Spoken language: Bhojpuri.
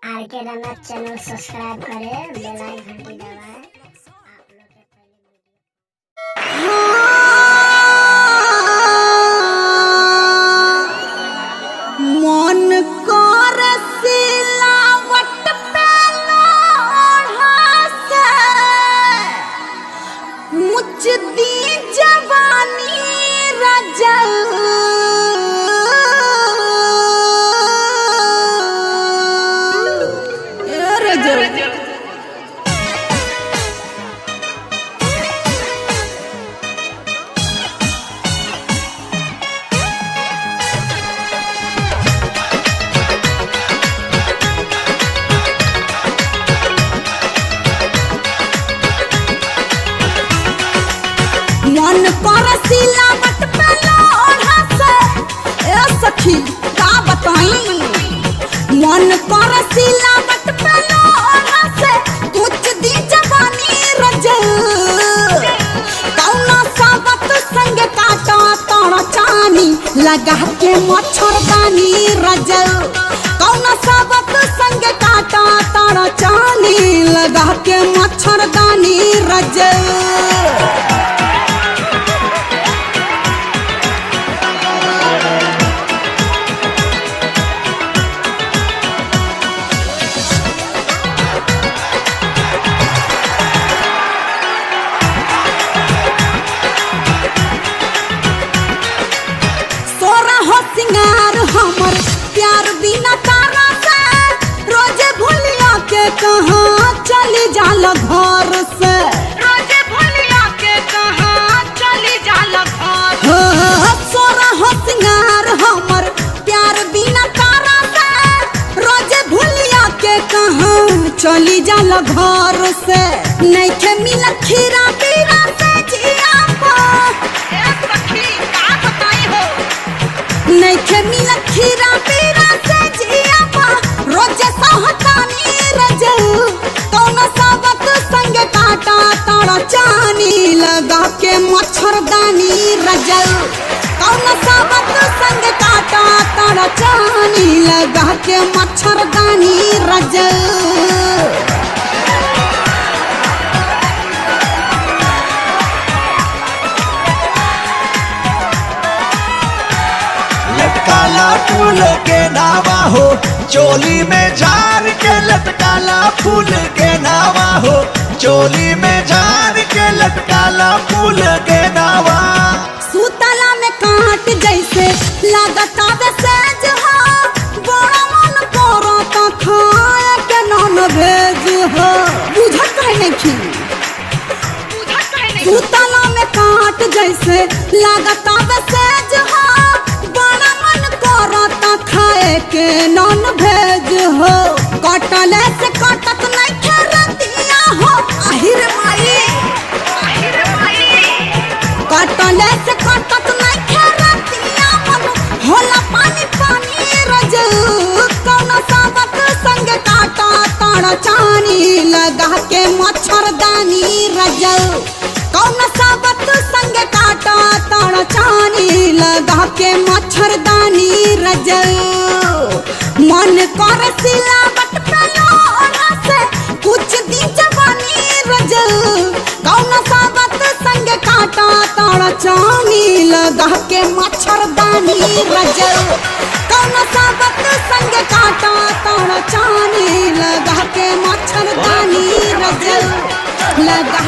आर के रनत चैनल सब्सक्राइब करें, बेल आइकन घंटी दबाएं। आप लोग के पहले मन कर सिलावट पे लोढ़ा से मुझ दी जवानी रजल मन कर सिलावट पे लोढ़ा से ए सखी का बताई। मन कर सिलावट पे लोढ़ा से कुछ दी जवानी रजल कौना सावत संग काटा तोड़ चानी लगा के मच्छरदानी रजल कौना सावत संग काटा तोड़ चानी लगा के मच्छरदानी रजल। सिंगार हमर प्यार बिना तारा से रोजे भूलिया के कहाँ चली जाल घर से रोजे भूलिया के कहाँ चली जाल घर। सोरा हो सिंगार हमर प्यार बिना तारा से रोजे भूलिया के कहाँ चली जाल घर से नहीं के मिला खीरा पीरा से जिया नहीं के मिला खीरा पीरा से जिया पा रोजे सहतानी रजल कौना सावत संग काटा ताड़ा चानी लगा के मच्छरदानी रजल कौना सावत संग काटा ताड़ा चानी लगा के मच्छरदानी रजल। लटकाला फूल के नावा हो चोली में झार के लटकाला फूल के नावा हो चोली में झार के लटकाला फूल के नावा। सूतला में काट जैसे लागता सेज हो बड़ा मन करता खाए के नॉन भेज हो बुझत है नहीं सूतला में काट जैसे लागता सेज हो बड़ा मन करता खाए के नॉन भेज हो कटले से कटत नहीं खरतिया हो आहिर माई कटले से कटत नहीं खरतिया मन होला पानी पानी रजल कौना सावत संग काटा ताड़ा चानी लगा के मच्छरदानी रजल कौना सावत संग काटा ताड़ा चानी लगा के मच्छरदानी रजल। मन कर सिलावट पे लोढ़ा से कुछ दी जवानी रजल कौना सावत संग काटा ताड़ा चानी लगा के मच्छरदानी रजल कौना सावत संग काटा ताड़ा चानी लगा के मच्छरदानी रजल लगा